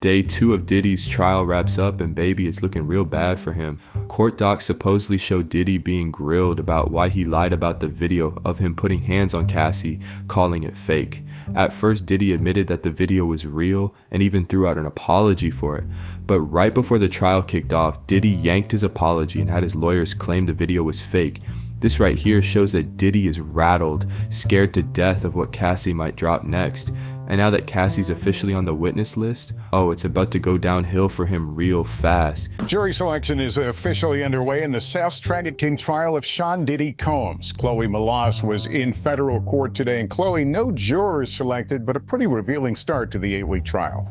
Day 2 of Diddy's trial wraps up and baby, it's looking real bad for him. Court docs supposedly show Diddy being grilled about why he lied about the video of him putting hands on Cassie, calling it fake. At first, Diddy admitted that the video was real and even threw out an apology for it. But right before the trial kicked off, Diddy yanked his apology and had his lawyers claim the video was fake. This right here shows that Diddy is rattled, scared to death of what Cassie might drop next. And now that Cassie's officially on the witness list, oh, it's about to go downhill for him real fast. Jury selection is officially underway in the South King trial of Sean Diddy Combs. Chloe Malas was in federal court today, and Chloe, no jurors selected, but a pretty revealing start to the 8-week trial.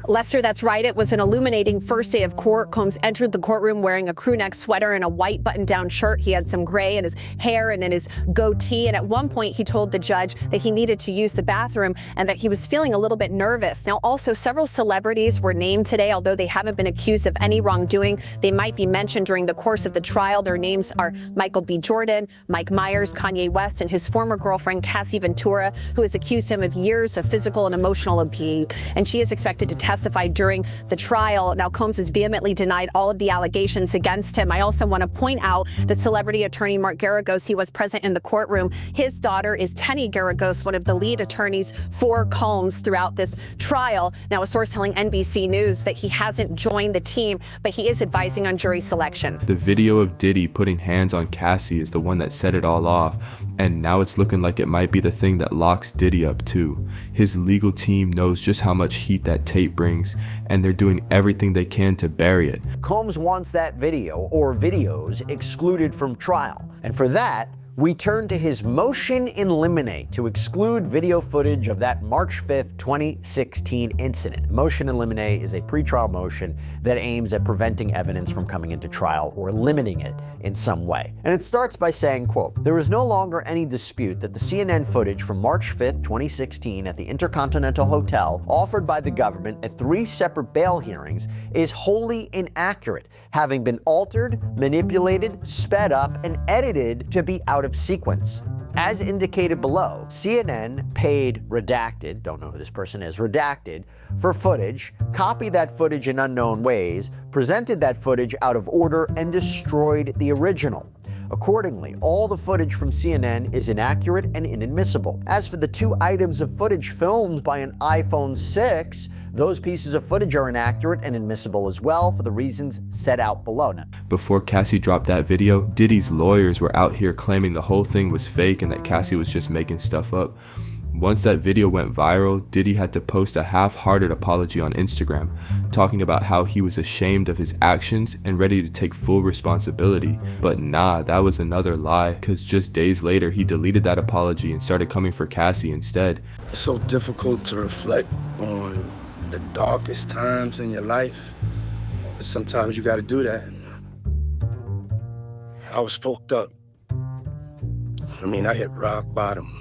Lester, that's right. It was an illuminating first day of court. Combs entered the courtroom wearing a crew neck sweater and a white button-down shirt. He had some gray in his hair and in his goatee. And at one point, he told the judge that he needed to use the bathroom and that he was feeling a little bit nervous. Now, also, several celebrities were named today, although they haven't been accused of any wrongdoing. They might be mentioned during the course of the trial. Their names are Michael B. Jordan, Mike Myers, Kanye West, and his former girlfriend, Cassie Ventura, who has accused him of years of physical and emotional abuse. And she is expected to testify during the trial. Now, Combs has vehemently denied all of the allegations against him. I also want to point out that celebrity attorney Mark Garagos, he was present in the courtroom. His daughter is Tenny Garagos, one of the lead attorneys for Combs throughout this trial. Now, a source telling NBC News that he hasn't joined the team, but he is advising on jury selection. The video of Diddy putting hands on Cassie is the one that set it all off, and now it's looking like it might be the thing that locks Diddy up too. His legal team knows just how much heat that tape brings, and they're doing everything they can to bury it. Combs wants that video or videos excluded from trial, and for that, we turn to his motion in limine to exclude video footage of that March 5th, 2016 incident. Motion in limine is a pretrial motion that aims at preventing evidence from coming into trial or limiting it in some way. And it starts by saying, quote, "There is no longer any dispute that the CNN footage from March 5th, 2016 at the Intercontinental Hotel offered by the government at 3 separate bail hearings is wholly inaccurate, having been altered, manipulated, sped up, and edited to be out of sequence. As indicated below, CNN paid Redacted, don't know who this person is, Redacted, for footage, copied that footage in unknown ways, presented that footage out of order, and destroyed the original. Accordingly, all the footage from CNN is inaccurate and inadmissible. As for the 2 items of footage filmed by an iPhone 6, those pieces of footage are inaccurate and inadmissible as well for the reasons set out below." Now, before Cassie dropped that video, Diddy's lawyers were out here claiming the whole thing was fake and that Cassie was just making stuff up. Once that video went viral, Diddy had to post a half-hearted apology on Instagram, talking about how he was ashamed of his actions and ready to take full responsibility. But nah, that was another lie, cause just days later he deleted that apology and started coming for Cassie instead. It's so difficult to reflect on the darkest times in your life. Sometimes you gotta do that. I was fucked up. I hit rock bottom.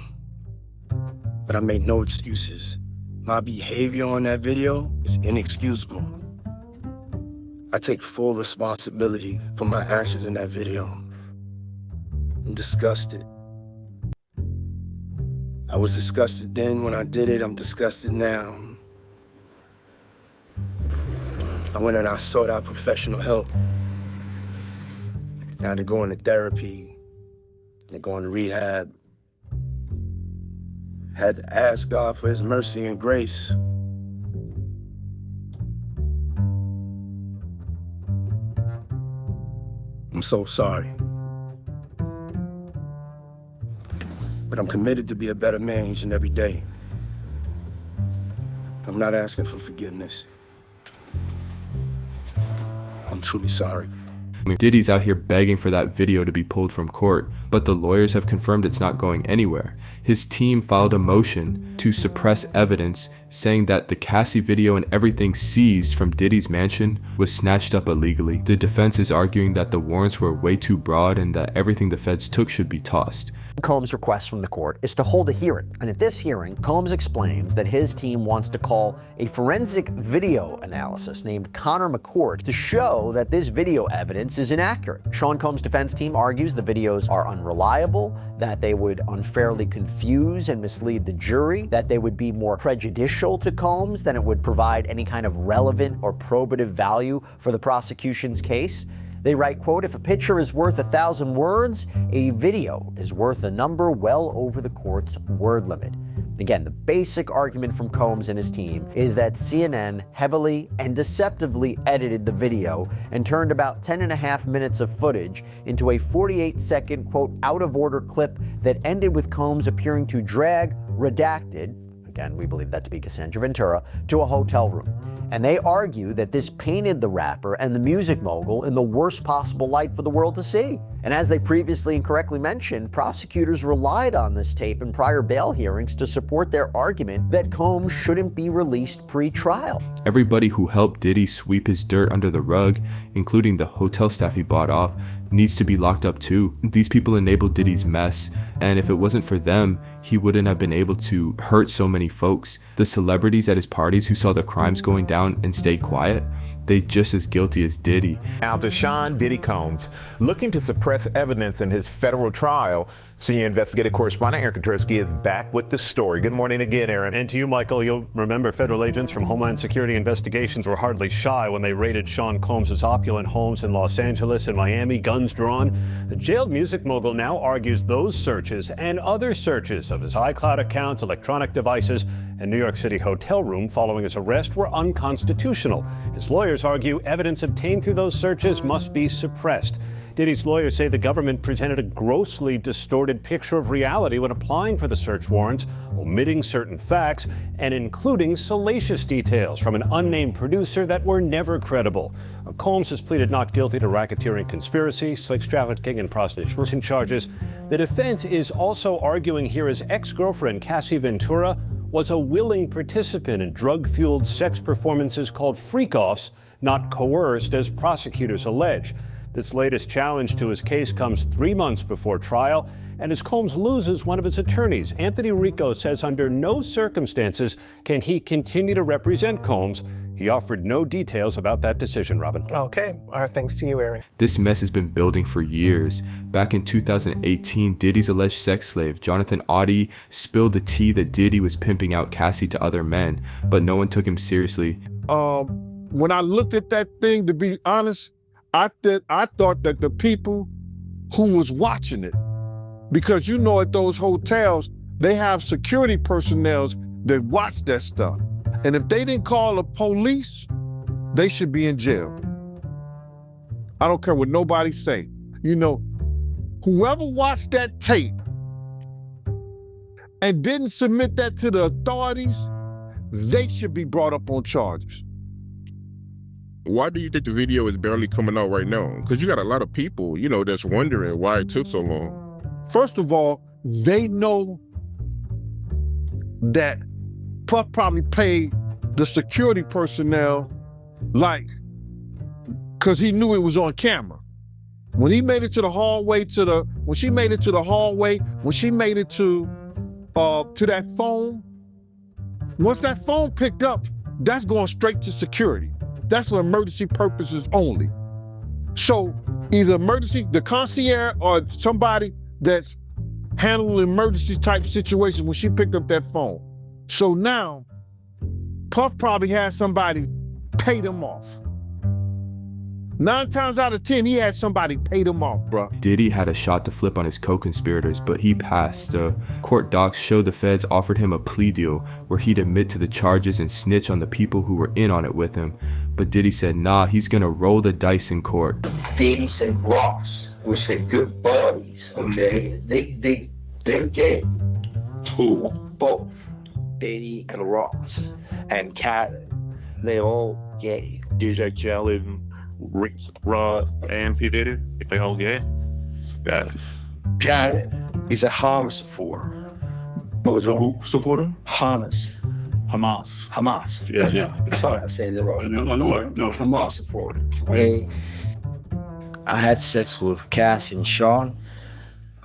But I made no excuses. My behavior on that video is inexcusable. I take full responsibility for my actions in that video. I'm disgusted. I was disgusted then when I did it. I'm disgusted now. I went and I sought out professional help. Now they're going to therapy. They're going to rehab. Had to ask God for his mercy and grace. I'm so sorry. But I'm committed to be a better man each and every day. I'm not asking for forgiveness. I'm truly sorry. Diddy's out here begging for that video to be pulled from court, but the lawyers have confirmed it's not going anywhere. His team filed a motion to suppress evidence, saying that the Cassie video and everything seized from Diddy's mansion was snatched up illegally. The defense is arguing that the warrants were way too broad and that everything the feds took should be tossed. Combs' request from the court is to hold a hearing, and at this hearing, Combs explains that his team wants to call a forensic video analysis named Connor McCord to show that this video evidence is inaccurate. Sean Combs' defense team argues the videos are unreliable, that they would unfairly confuse and mislead the jury, that they would be more prejudicial to Combs than it would provide any kind of relevant or probative value for the prosecution's case. They write, quote, "If a picture is worth 1,000 words, a video is worth a number well over the court's word limit." Again, the basic argument from Combs and his team is that CNN heavily and deceptively edited the video and turned about 10.5 minutes of footage into a 48-second, quote, out-of-order clip that ended with Combs appearing to drag redacted, again, we believe that to be Cassandra Ventura, to a hotel room. And they argue that this painted the rapper and the music mogul in the worst possible light for the world to see. And as they previously incorrectly mentioned, prosecutors relied on this tape in prior bail hearings to support their argument that Combs shouldn't be released pre-trial. Everybody who helped Diddy sweep his dirt under the rug, including the hotel staff he bought off, needs to be locked up too. These people enabled Diddy's mess, and if it wasn't for them, he wouldn't have been able to hurt so many folks. The celebrities at his parties who saw the crimes going down and stayed quiet, they just as guilty as Diddy. Now to Sean Diddy Combs, looking to suppress evidence in his federal trial. Senior investigative correspondent Aaron Katersky is back with the story. Good morning again, Aaron. And to you, Michael. You'll remember federal agents from Homeland Security investigations were hardly shy when they raided Sean Combs' opulent homes in Los Angeles and Miami, guns drawn. The jailed music mogul now argues those searches and other searches of his iCloud accounts, electronic devices, and New York City hotel room following his arrest were unconstitutional. His lawyers argue evidence obtained through those searches must be suppressed. Diddy's lawyers say the government presented a grossly distorted picture of reality when applying for the search warrants, omitting certain facts and including salacious details from an unnamed producer that were never credible. Combs has pleaded not guilty to racketeering, conspiracy, sex trafficking, and prostitution charges. The defense is also arguing here his ex-girlfriend, Cassie Ventura, was a willing participant in drug-fueled sex performances called freak-offs, not coerced, as prosecutors allege. This latest challenge to his case comes 3 months before trial, and as Combs loses one of his attorneys, Anthony Rico says under no circumstances can he continue to represent Combs. He offered no details about that decision, Robin. Okay. Our thanks to you, Aaron. This mess has been building for years. Back in 2018, Diddy's alleged sex slave, Jonathan Auty, spilled the tea that Diddy was pimping out Cassie to other men, but no one took him seriously. When I looked at that thing, to be honest, I thought that the people who was watching it, because you know at those hotels, they have security personnel that watch that stuff. And if they didn't call the police, they should be in jail. I don't care what nobody say. You know, whoever watched that tape and didn't submit that to the authorities, they should be brought up on charges. Why do you think the video is barely coming out right now? Because you got a lot of people, you know, that's wondering why it took so long. First of all, they know that Puff probably paid the security personnel, like, because he knew it was on camera. When he made it to the hallway, when she made it to that phone, once that phone picked up, that's going straight to security. That's for emergency purposes only. So either the concierge or somebody that's handling emergency type situations when she picked up that phone. So now, Puff probably had somebody pay them off. 9 times out of 10, he had somebody pay them off, bro. Diddy had a shot to flip on his co-conspirators, but he passed. Court docs show the feds offered him a plea deal where he'd admit to the charges and snitch on the people who were in on it with him. But Diddy said, nah, he's gonna roll the dice in court. Diddy and Ross, which are good buddies, okay? They're gay. Who? Both. Diddy and Ross. And Khaled. They're all gay. DJ Khaled, Rick Rod, and P. Diddy, they all gay? Got it. Khaled is a Hamas supporter. What was a who supporter? Hamas. Yeah. Sorry, I said it wrong. No, Hamas supporter. I had sex with Cassie and Sean.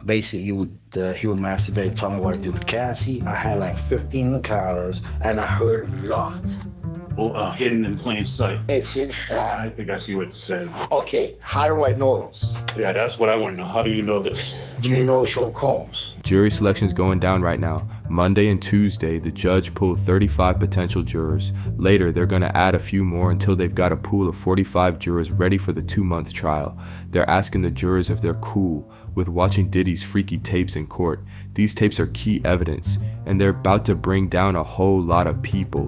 Basically, he would masturbate, tell me what to do with Cassie. I had like 15 encounters, and I heard a lot. hidden in plain sight. It's in I think I see what you're saying. Okay, how do I know this? Yeah, that's what I want to know. How do you know this? Do you know Sean Combs? Jury selection's going down right now. Monday and Tuesday, the judge pulled 35 potential jurors. Later, they're going to add a few more until they've got a pool of 45 jurors ready for the 2-month trial. They're asking the jurors if they're cool with watching Diddy's freaky tapes in court. These tapes are key evidence, and they're about to bring down a whole lot of people.